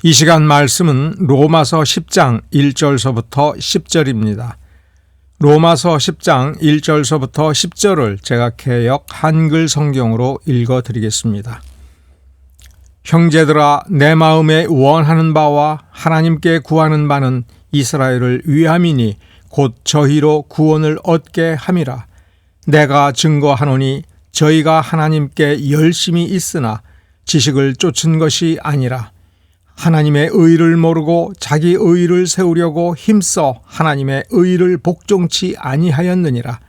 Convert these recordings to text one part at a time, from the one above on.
이 시간 말씀은 로마서 10장 1절서부터 10절입니다. 로마서 10장 1절서부터 10절을 제가 개역 한글 성경으로 읽어드리겠습니다. 형제들아, 내 마음에 원하는 바와 하나님께 구하는 바는 이스라엘을 위함이니 곧 저희로 구원을 얻게 함이라. 내가 증거하노니 저희가 하나님께 열심히 있으나 지식을 쫓은 것이 아니라 하나님의 의를 모르고 자기 의를 세우려고 힘써 하나님의 의를 복종치 아니하였느니라.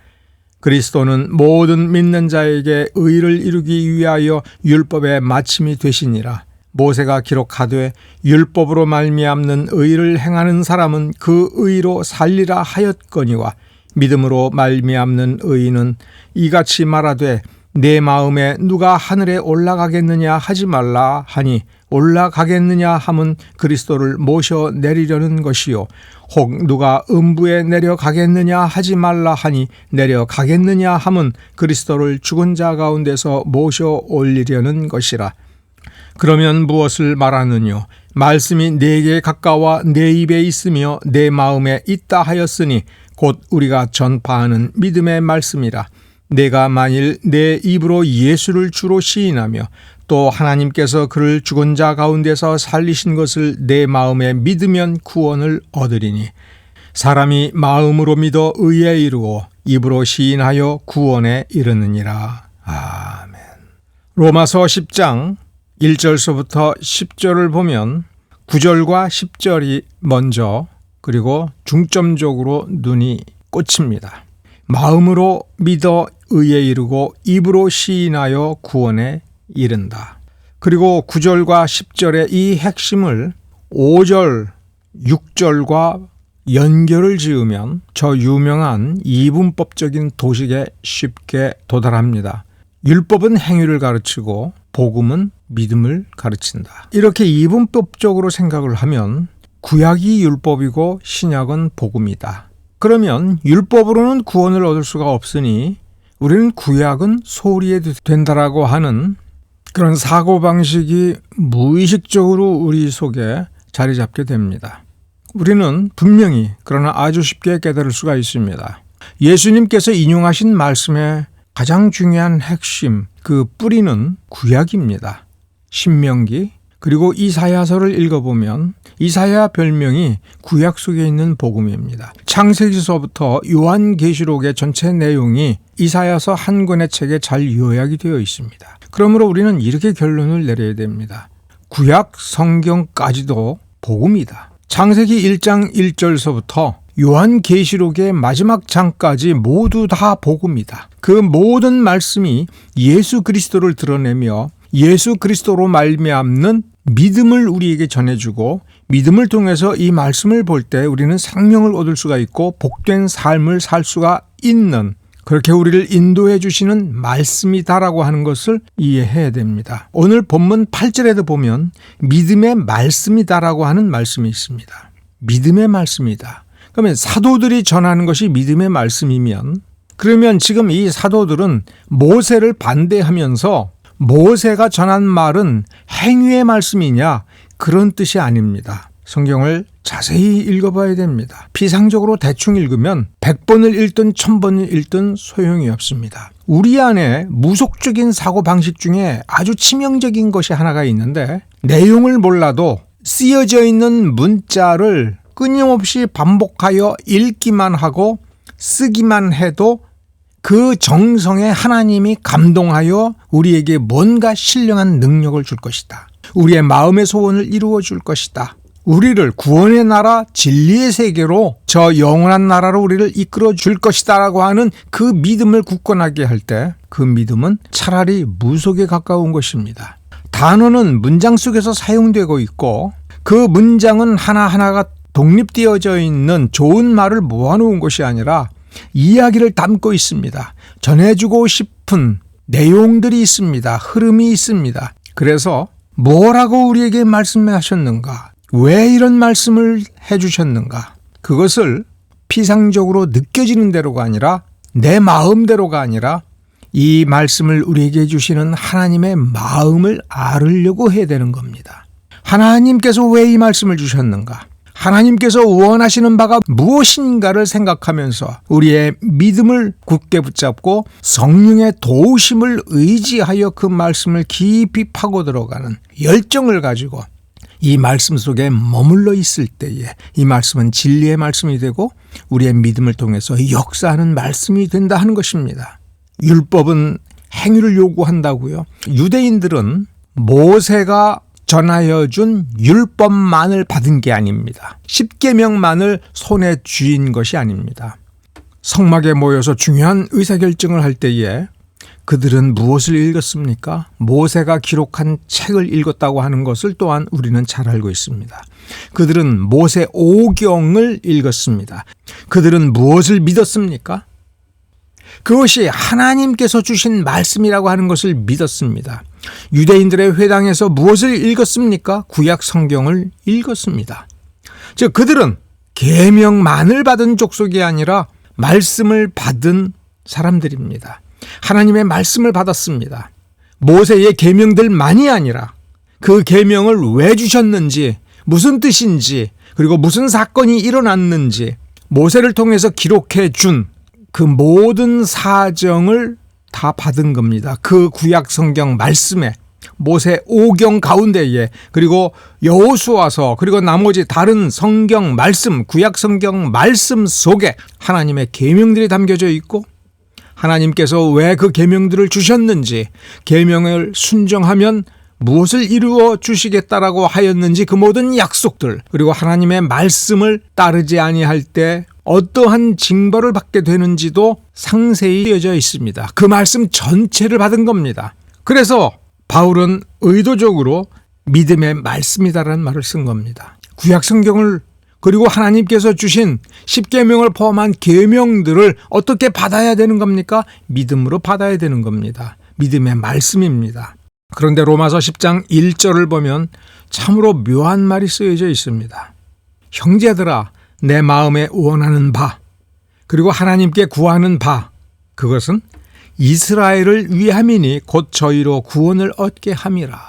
그리스도는 모든 믿는 자에게 의를 이루기 위하여 율법의 마침이 되시니라. 모세가 기록하되 율법으로 말미암는 의를 행하는 사람은 그 의로 살리라 하였거니와 믿음으로 말미암는 의인은 이같이 말하되 내 마음에 누가 하늘에 올라가겠느냐 하지 말라 하니 올라가겠느냐 함은 그리스도를 모셔 내리려는 것이요 혹 누가 음부에 내려가겠느냐 하지 말라 하니 내려가겠느냐 함은 그리스도를 죽은 자 가운데서 모셔 올리려는 것이라. 그러면 무엇을 말하느뇨? 말씀이 내게 가까워 내 입에 있으며 내 마음에 있다 하였으니 곧 우리가 전파하는 믿음의 말씀이라. 내가 만일 내 입으로 예수를 주로 시인하며 또 하나님께서 그를 죽은 자 가운데서 살리신 것을 내 마음에 믿으면 구원을 얻으리니 사람이 마음으로 믿어 의에 이르고 입으로 시인하여 구원에 이르느니라. 아멘. 로마서 10장 1절서부터 10절을 보면 9절과 10절이 먼저 그리고 중점적으로 눈이 꽂힙니다. 마음으로 믿어 의에 이르고 입으로 시인하여 구원에 이른다. 그리고 9절과 10절의 이 핵심을 5절, 6절과 연결을 지으면 저 유명한 이분법적인 도식에 쉽게 도달합니다. 율법은 행위를 가르치고 복음은 믿음을 가르친다. 이렇게 이분법적으로 생각을 하면 구약이 율법이고 신약은 복음이다. 그러면 율법으로는 구원을 얻을 수가 없으니 우리는 구약은 소리해도 된다라고 하는 그런 사고방식이 무의식적으로 우리 속에 자리 잡게 됩니다. 우리는 분명히 그러나 아주 쉽게 깨달을 수가 있습니다. 예수님께서 인용하신 말씀의 가장 중요한 핵심, 그 뿌리는 구약입니다. 신명기 그리고 이사야서를 읽어보면 이사야 별명이 구약 속에 있는 복음입니다. 창세기서부터 요한계시록의 전체 내용이 이사야서 한 권의 책에 잘 요약이 되어 있습니다. 그러므로 우리는 이렇게 결론을 내려야 됩니다. 구약 성경까지도 복음이다. 창세기 1장 1절서부터 요한계시록의 마지막 장까지 모두 다 복음이다. 그 모든 말씀이 예수 그리스도를 드러내며 예수 그리스도로 말미암는 믿음을 우리에게 전해주고 믿음을 통해서 이 말씀을 볼 때 우리는 생명을 얻을 수가 있고 복된 삶을 살 수가 있는 그렇게 우리를 인도해 주시는 말씀이다라고 하는 것을 이해해야 됩니다. 오늘 본문 8절에도 보면 믿음의 말씀이다라고 하는 말씀이 있습니다. 믿음의 말씀이다. 그러면 사도들이 전하는 것이 믿음의 말씀이면 그러면 지금 이 사도들은 모세를 반대하면서 모세가 전한 말은 행위의 말씀이냐? 그런 뜻이 아닙니다. 성경을 자세히 읽어봐야 됩니다. 피상적으로 대충 읽으면 100번을 읽든 1000번을 읽든 소용이 없습니다. 우리 안에 무속적인 사고방식 중에 아주 치명적인 것이 하나가 있는데 내용을 몰라도 쓰여져 있는 문자를 끊임없이 반복하여 읽기만 하고 쓰기만 해도 그 정성에 하나님이 감동하여 우리에게 뭔가 신령한 능력을 줄 것이다. 우리의 마음의 소원을 이루어 줄 것이다. 우리를 구원의 나라 진리의 세계로 저 영원한 나라로 우리를 이끌어 줄 것이다 라고 하는 그 믿음을 굳건하게 할 때 그 믿음은 차라리 무속에 가까운 것입니다. 단어는 문장 속에서 사용되고 있고 그 문장은 하나하나가 독립되어져 있는 좋은 말을 모아놓은 것이 아니라 이야기를 담고 있습니다. 전해주고 싶은 내용들이 있습니다. 흐름이 있습니다. 그래서 뭐라고 우리에게 말씀하셨는가? 왜 이런 말씀을 해주셨는가? 그것을 피상적으로 느껴지는 대로가 아니라 내 마음대로가 아니라 이 말씀을 우리에게 주시는 하나님의 마음을 알으려고 해야 되는 겁니다. 하나님께서 왜 이 말씀을 주셨는가? 하나님께서 원하시는 바가 무엇인가를 생각하면서 우리의 믿음을 굳게 붙잡고 성령의 도우심을 의지하여 그 말씀을 깊이 파고 들어가는 열정을 가지고 이 말씀 속에 머물러 있을 때에 이 말씀은 진리의 말씀이 되고 우리의 믿음을 통해서 역사하는 말씀이 된다 하는 것입니다. 율법은 행위를 요구한다고요. 유대인들은 모세가 전하여 준 율법만을 받은 게 아닙니다. 십계명만을 손에 쥐인 것이 아닙니다. 성막에 모여서 중요한 의사결정을 할 때에 그들은 무엇을 읽었습니까? 모세가 기록한 책을 읽었다고 하는 것을 또한 우리는 잘 알고 있습니다. 그들은 모세 오경을 읽었습니다. 그들은 무엇을 믿었습니까? 그것이 하나님께서 주신 말씀이라고 하는 것을 믿었습니다. 유대인들의 회당에서 무엇을 읽었습니까? 구약 성경을 읽었습니다. 즉 그들은 계명만을 받은 족속이 아니라 말씀을 받은 사람들입니다. 하나님의 말씀을 받았습니다. 모세의 계명들만이 아니라 그 계명을 왜 주셨는지, 무슨 뜻인지, 그리고 무슨 사건이 일어났는지 모세를 통해서 기록해 준 그 모든 사정을 다 받은 겁니다. 그 구약 성경 말씀에 모세 오경 가운데에 그리고 여호수아서 그리고 나머지 다른 성경 말씀, 구약 성경 말씀 속에 하나님의 계명들이 담겨져 있고 하나님께서 왜 그 계명들을 주셨는지, 계명을 순종하면 무엇을 이루어 주시겠다라고 하였는지 그 모든 약속들, 그리고 하나님의 말씀을 따르지 아니할 때 어떠한 징벌을 받게 되는지도 상세히 쓰여져 있습니다. 그 말씀 전체를 받은 겁니다. 그래서 바울은 의도적으로 믿음의 말씀이다라는 말을 쓴 겁니다. 구약 성경을 그리고 하나님께서 주신 십계명을 포함한 계명들을 어떻게 받아야 되는 겁니까? 믿음으로 받아야 되는 겁니다. 믿음의 말씀입니다. 그런데 로마서 10장 1절을 보면 참으로 묘한 말이 쓰여져 있습니다. 형제들아, 내 마음에 원하는 바, 그리고 하나님께 구하는 바, 그것은 이스라엘을 위함이니 곧 저희로 구원을 얻게 함이라.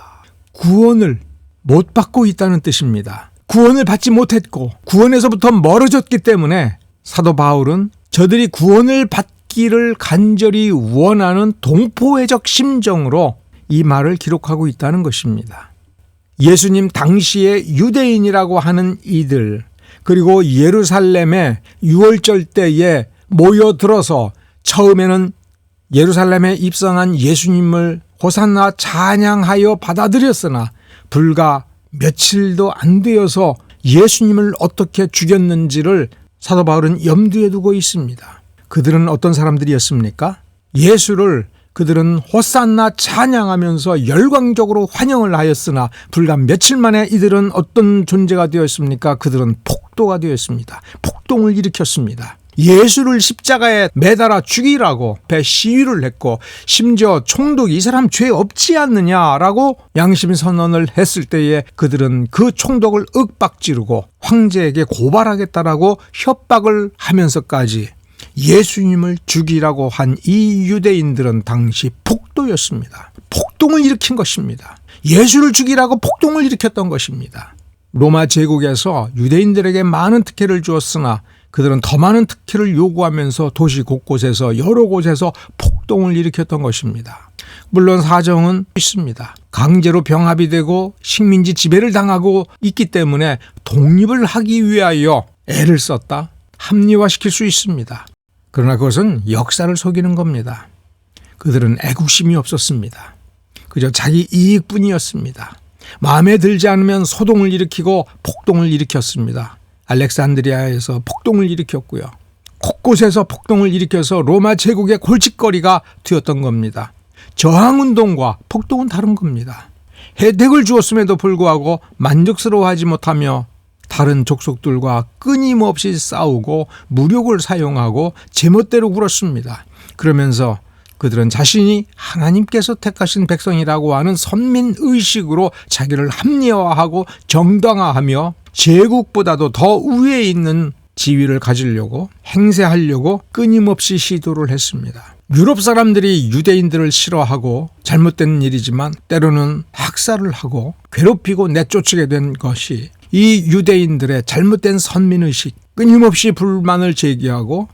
구원을 못 받고 있다는 뜻입니다. 구원을 받지 못했고 구원에서부터 멀어졌기 때문에 사도 바울은 저들이 구원을 받기를 간절히 원하는 동포애적 심정으로 이 말을 기록하고 있다는 것입니다. 예수님 당시의 유대인이라고 하는 이들, 그리고 예루살렘에 유월절 때에 모여들어서 처음에는 예루살렘에 입성한 예수님을 호산나 찬양하여 받아들였으나 불과 며칠도 안 되어서 예수님을 어떻게 죽였는지를 사도 바울은 염두에 두고 있습니다. 그들은 어떤 사람들이었습니까? 예수를 그들은 호산나 찬양하면서 열광적으로 환영을 하였으나 불과 며칠 만에 이들은 어떤 존재가 되었습니까? 그들은 폭도가 되었습니다. 폭동을 일으켰습니다. 예수를 십자가에 매달아 죽이라고 시위를 했고 심지어 총독이 이 사람 죄 없지 않느냐라고 양심 선언을 했을 때에 그들은 그 총독을 윽박지르고 황제에게 고발하겠다라고 협박을 하면서까지 예수님을 죽이라고 한 이 유대인들은 당시 폭도였습니다. 폭동을 일으킨 것입니다. 예수를 죽이라고 폭동을 일으켰던 것입니다. 로마 제국에서 유대인들에게 많은 특혜를 주었으나 그들은 더 많은 특혜를 요구하면서 도시 곳곳에서 여러 곳에서 폭동을 일으켰던 것입니다. 물론 사정은 있습니다. 강제로 병합이 되고 식민지 지배를 당하고 있기 때문에 독립을 하기 위하여 애를 썼다. 합리화시킬 수 있습니다. 그러나 그것은 역사를 속이는 겁니다. 그들은 애국심이 없었습니다. 그저 자기 이익뿐이었습니다. 마음에 들지 않으면 소동을 일으키고 폭동을 일으켰습니다. 알렉산드리아에서 폭동을 일으켰고요. 곳곳에서 폭동을 일으켜서 로마 제국의 골칫거리가 되었던 겁니다. 저항운동과 폭동은 다른 겁니다. 혜택을 주었음에도 불구하고 만족스러워하지 못하며 다른 족속들과 끊임없이 싸우고 무력을 사용하고 제멋대로 굴었습니다. 그러면서 그들은 자신이 하나님께서 택하신 백성이라고 하는 선민의식으로 자기를 합리화하고 정당화하며 제국보다도 더 위에 있는 지위를 가지려고 행세하려고 끊임없이 시도를 했습니다. 유럽 사람들이 유대인들을 싫어하고 잘못된 일이지만 때로는 학살을 하고 괴롭히고 내쫓게 된 것이 이 유대인들의 잘못된 선민의식, 끊임없이 불만을 제기하고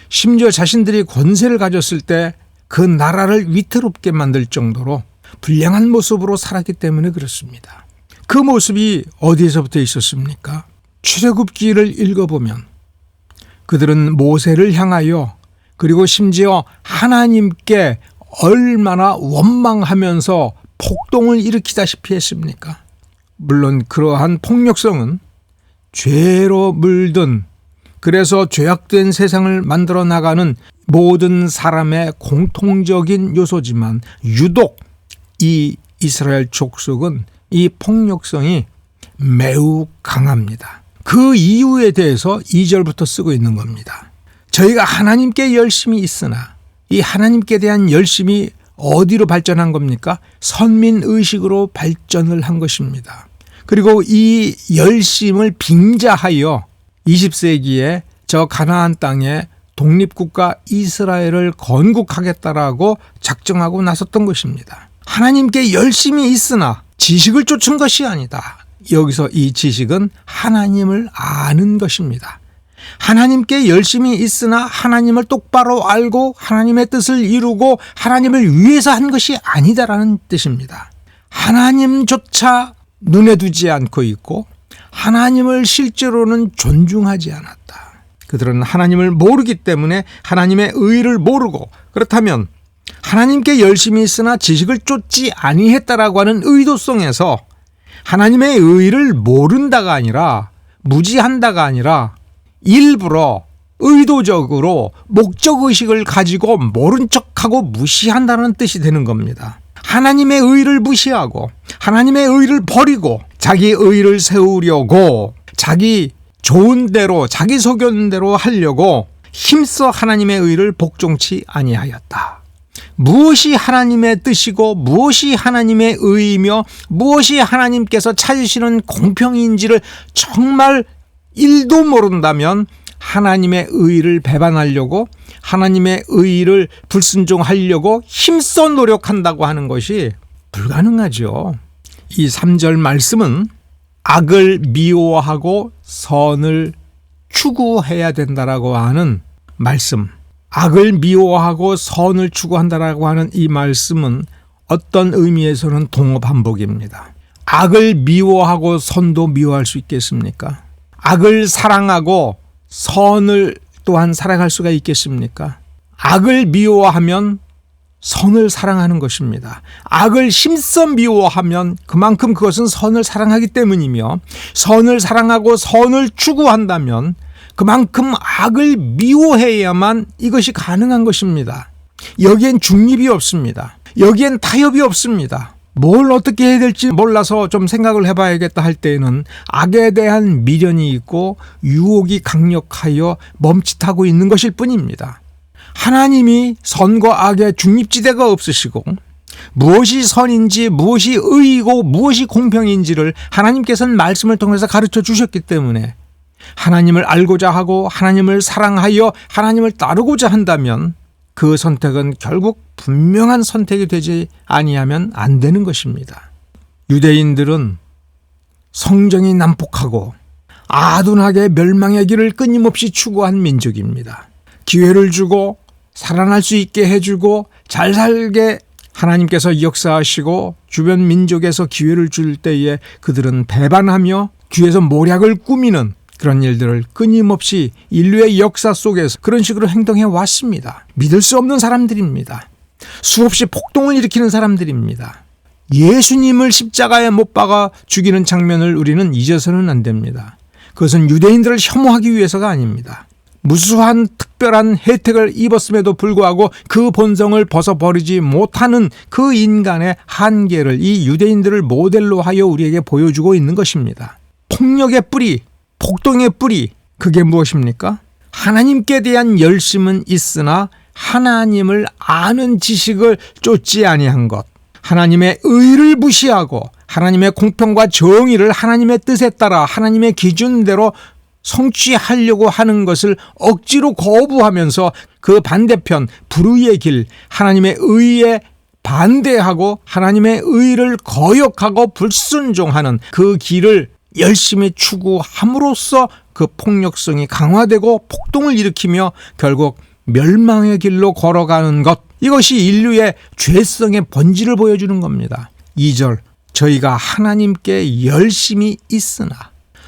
심지어 자신들이 권세를 가졌을 때 그 나라를 위태롭게 만들 정도로 불량한 모습으로 살았기 때문에 그렇습니다. 그 모습이 어디에서부터 있었습니까? 출애굽기를 읽어보면 그들은 모세를 향하여 그리고 심지어 하나님께 얼마나 원망하면서 폭동을 일으키다시피 했습니까? 물론 그러한 폭력성은 죄로 물든, 그래서 죄악된 세상을 만들어 나가는 모든 사람의 공통적인 요소지만 유독 이 이스라엘 족속은 이 폭력성이 매우 강합니다. 그 이유에 대해서 2절부터 쓰고 있는 겁니다. 저희가 하나님께 열심이 있으나 이 하나님께 대한 열심이 어디로 발전한 겁니까? 선민의식으로 발전을 한 것입니다. 그리고 이 열심을 빙자하여 20세기에 저 가나안 땅에 독립국가 이스라엘을 건국하겠다라고 작정하고 나섰던 것입니다. 하나님께 열심이 있으나 지식을 쫓은 것이 아니다. 여기서 이 지식은 하나님을 아는 것입니다. 하나님께 열심히 있으나 하나님을 똑바로 알고 하나님의 뜻을 이루고 하나님을 위해서 한 것이 아니다라는 뜻입니다. 하나님조차 눈에 두지 않고 있고 하나님을 실제로는 존중하지 않았다. 그들은 하나님을 모르기 때문에 하나님의 의를 모르고, 그렇다면 하나님께 열심히 있으나 지식을 쫓지 아니했다라고 하는 의도성에서 하나님의 의를 모른다가 아니라 무지한다가 아니라 일부러 의도적으로 목적의식을 가지고 모른 척하고 무시한다는 뜻이 되는 겁니다. 하나님의 의를 무시하고 하나님의 의를 버리고 자기 의를 세우려고 자기 좋은 대로 자기 소견 대로 하려고 힘써 하나님의 의를 복종치 아니하였다. 무엇이 하나님의 뜻이고 무엇이 하나님의 의이며 무엇이 하나님께서 찾으시는 공평인지를 정말 1도 모른다면 하나님의 의를 배반하려고 하나님의 의를 불순종하려고 힘써 노력한다고 하는 것이 불가능하죠. 이 3절 말씀은 악을 미워하고 선을 추구해야 된다라고 하는 말씀, 악을 미워하고 선을 추구한다라고 하는 이 말씀은 어떤 의미에서는 동업한복입니다. 악을 미워하고 선도 미워할 수 있겠습니까? 악을 사랑하고 선을 또한 사랑할 수가 있겠습니까? 악을 미워하면 선을 사랑하는 것입니다. 악을 힘써 미워하면 그만큼 그것은 선을 사랑하기 때문이며, 선을 사랑하고 선을 추구한다면 그만큼 악을 미워해야만 이것이 가능한 것입니다. 여기엔 중립이 없습니다. 여기엔 타협이 없습니다. 뭘 어떻게 해야 될지 몰라서 좀 생각을 해봐야겠다 할 때에는 악에 대한 미련이 있고 유혹이 강력하여 멈칫하고 있는 것일 뿐입니다. 하나님이 선과 악의 중립지대가 없으시고 무엇이 선인지 무엇이 의이고 무엇이 공평인지를 하나님께서는 말씀을 통해서 가르쳐 주셨기 때문에 하나님을 알고자 하고 하나님을 사랑하여 하나님을 따르고자 한다면 그 선택은 결국 분명한 선택이 되지 아니하면 안 되는 것입니다. 유대인들은 성정이 난폭하고 아둔하게 멸망의 길을 끊임없이 추구한 민족입니다. 기회를 주고 살아날 수 있게 해주고 잘 살게 하나님께서 역사하시고 주변 민족에서 기회를 줄 때에 그들은 배반하며 뒤에서 모략을 꾸미는 그런 일들을 끊임없이 인류의 역사 속에서 그런 식으로 행동해 왔습니다. 믿을 수 없는 사람들입니다. 수없이 폭동을 일으키는 사람들입니다. 예수님을 십자가에 못 박아 죽이는 장면을 우리는 잊어서는 안 됩니다. 그것은 유대인들을 혐오하기 위해서가 아닙니다. 무수한 특별한 혜택을 입었음에도 불구하고 그 본성을 벗어버리지 못하는 그 인간의 한계를 이 유대인들을 모델로 하여 우리에게 보여주고 있는 것입니다. 폭력의 뿌리, 폭동의 뿌리, 그게 무엇입니까? 하나님께 대한 열심은 있으나 하나님을 아는 지식을 쫓지 아니한 것, 하나님의 의를 무시하고 하나님의 공평과 정의를 하나님의 뜻에 따라 하나님의 기준대로 성취하려고 하는 것을 억지로 거부하면서 그 반대편 불의의 길, 하나님의 의에 반대하고 하나님의 의를 거역하고 불순종하는 그 길을 열심히 추구함으로써 그 폭력성이 강화되고 폭동을 일으키며 결국 멸망의 길로 걸어가는 것, 이것이 인류의 죄성의 본질을 보여주는 겁니다. 2절, 저희가 하나님께 열심히 있으나.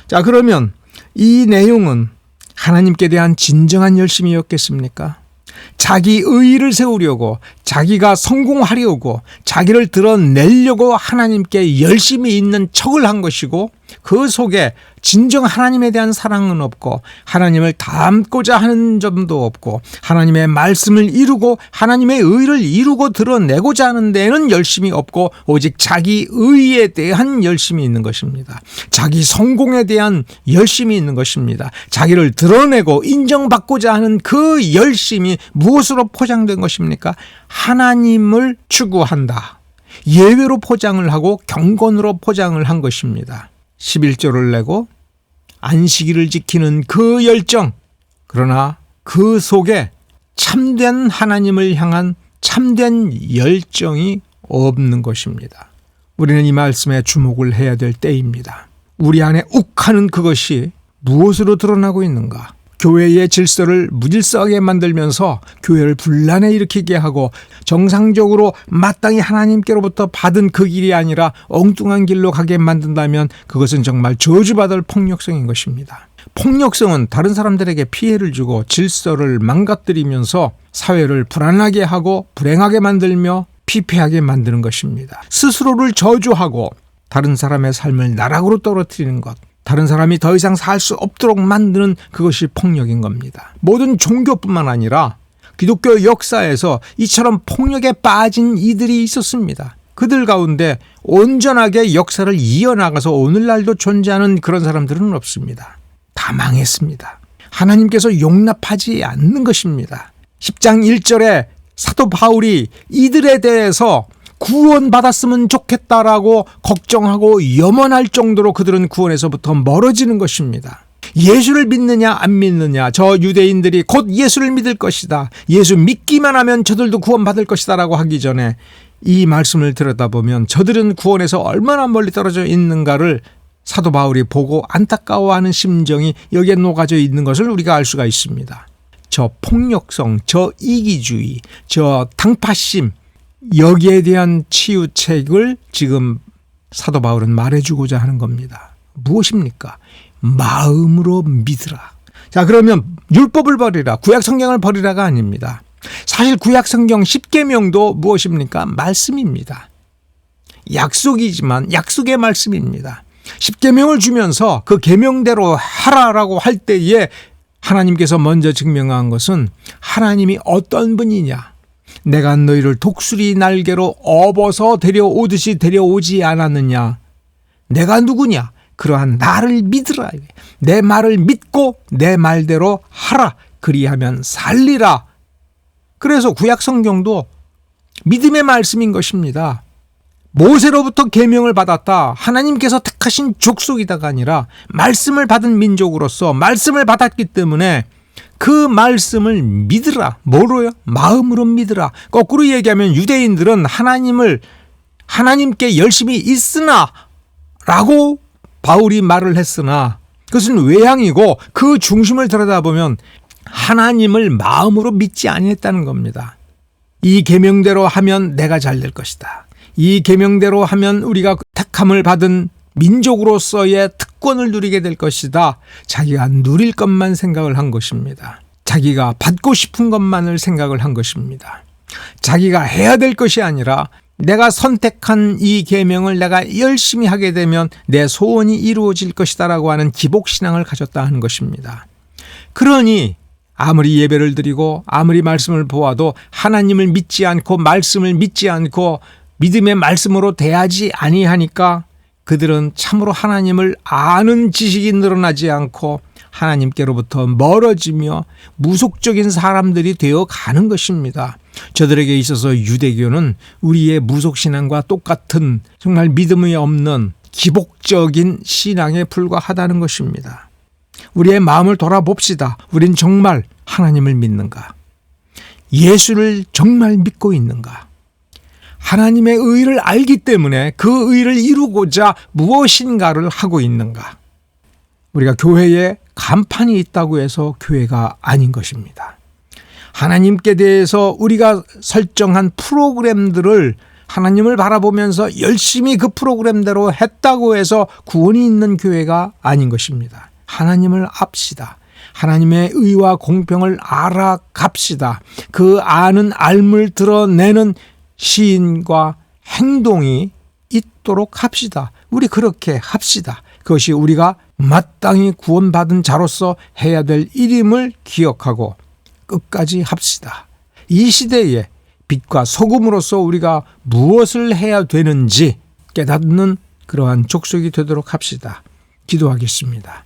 자, 그러면 이 내용은 하나님께 대한 진정한 열심이었겠습니까? 자기 의의를 세우려고, 자기가 성공하려고, 자기를 드러내려고 하나님께 열심히 있는 척을 한 것이고, 그 속에 진정 하나님에 대한 사랑은 없고, 하나님을 닮고자 하는 점도 없고, 하나님의 말씀을 이루고 하나님의 의를 이루고 드러내고자 하는 데에는 열심이 없고, 오직 자기 의에 대한 열심이 있는 것입니다. 자기 성공에 대한 열심이 있는 것입니다. 자기를 드러내고 인정받고자 하는 그 열심이 무엇으로 포장된 것입니까? 하나님을 추구한다. 예외로 포장을 하고 경건으로 포장을 한 것입니다. 11조를 내고 안식일을 지키는 그 열정, 그러나 그 속에 참된 하나님을 향한 참된 열정이 없는 것입니다. 우리는 이 말씀에 주목을 해야 될 때입니다. 우리 안에 욱하는 그것이 무엇으로 드러나고 있는가? 교회의 질서를 무질서하게 만들면서 교회를 분란에 일으키게 하고 정상적으로 마땅히 하나님께로부터 받은 그 길이 아니라 엉뚱한 길로 가게 만든다면 그것은 정말 저주받을 폭력성인 것입니다. 폭력성은 다른 사람들에게 피해를 주고 질서를 망가뜨리면서 사회를 불안하게 하고 불행하게 만들며 피폐하게 만드는 것입니다. 스스로를 저주하고 다른 사람의 삶을 나락으로 떨어뜨리는 것, 다른 사람이 더 이상 살 수 없도록 만드는 그것이 폭력인 겁니다. 모든 종교뿐만 아니라 기독교 역사에서 이처럼 폭력에 빠진 이들이 있었습니다. 그들 가운데 온전하게 역사를 이어나가서 오늘날도 존재하는 그런 사람들은 없습니다. 다 망했습니다. 하나님께서 용납하지 않는 것입니다. 10장 1절에 사도 바울이 이들에 대해서 구원받았으면 좋겠다라고 걱정하고 염원할 정도로 그들은 구원에서부터 멀어지는 것입니다. 예수를 믿느냐 안 믿느냐, 저 유대인들이 곧 예수를 믿을 것이다, 예수 믿기만 하면 저들도 구원받을 것이다 라고 하기 전에 이 말씀을 들여다보면 저들은 구원에서 얼마나 멀리 떨어져 있는가를 사도 바울이 보고 안타까워하는 심정이 여기에 녹아져 있는 것을 우리가 알 수가 있습니다. 저 폭력성, 저 이기주의, 저 당파심, 여기에 대한 치유책을 지금 사도 바울은 말해주고자 하는 겁니다. 무엇입니까? 마음으로 믿으라. 자, 그러면 율법을 버리라, 구약성경을 버리라가 아닙니다. 사실 구약성경 10계명도 무엇입니까? 말씀입니다. 약속이지만 약속의 말씀입니다. 10계명을 주면서 그 계명대로 하라라고 할 때에 하나님께서 먼저 증명한 것은 하나님이 어떤 분이냐, 내가 너희를 독수리 날개로 업어서 데려오듯이 데려오지 않았느냐, 내가 누구냐, 그러한 나를 믿으라, 내 말을 믿고 내 말대로 하라, 그리하면 살리라. 그래서 구약성경도 믿음의 말씀인 것입니다. 모세로부터 계명을 받았다, 하나님께서 택하신 족속이다가 아니라 말씀을 받은 민족으로서 말씀을 받았기 때문에 그 말씀을 믿으라. 뭐로요? 마음으로 믿으라. 거꾸로 얘기하면 유대인들은 하나님께 열심히 있으나 라고 바울이 말을 했으나 그것은 외향이고 그 중심을 들여다보면 하나님을 마음으로 믿지 아니했다는 겁니다. 이 계명대로 하면 내가 잘 될 것이다, 이 계명대로 하면 우리가 택함을 받은 민족으로서의 특권을 누리게 될 것이다, 자기가 누릴 것만 생각을 한 것입니다. 자기가 받고 싶은 것만을 생각을 한 것입니다. 자기가 해야 될 것이 아니라 내가 선택한 이 계명을 내가 열심히 하게 되면 내 소원이 이루어질 것이다 라고 하는 기복신앙을 가졌다 하는 것입니다. 그러니 아무리 예배를 드리고 아무리 말씀을 보아도 하나님을 믿지 않고 말씀을 믿지 않고 믿음의 말씀으로 대하지 아니하니까 그들은 참으로 하나님을 아는 지식이 늘어나지 않고 하나님께로부터 멀어지며 무속적인 사람들이 되어 가는 것입니다. 저들에게 있어서 유대교는 우리의 무속신앙과 똑같은 정말 믿음이 없는 기복적인 신앙에 불과하다는 것입니다. 우리의 마음을 돌아봅시다. 우린 정말 하나님을 믿는가? 예수를 정말 믿고 있는가? 하나님의 의를 알기 때문에 그 의를 이루고자 무엇인가를 하고 있는가? 우리가 교회에 간판이 있다고 해서 교회가 아닌 것입니다. 하나님께 대해서 우리가 설정한 프로그램들을 하나님을 바라보면서 열심히 그 프로그램대로 했다고 해서 구원이 있는 교회가 아닌 것입니다. 하나님을 압시다. 하나님의 의와 공평을 알아갑시다. 그 아는 알물 드러내는 시인과 행동이 있도록 합시다. 우리 그렇게 합시다. 그것이 우리가 마땅히 구원받은 자로서 해야 될 일임을 기억하고 끝까지 합시다. 이 시대에 빛과 소금으로서 우리가 무엇을 해야 되는지 깨닫는 그러한 족속이 되도록 합시다. 기도하겠습니다.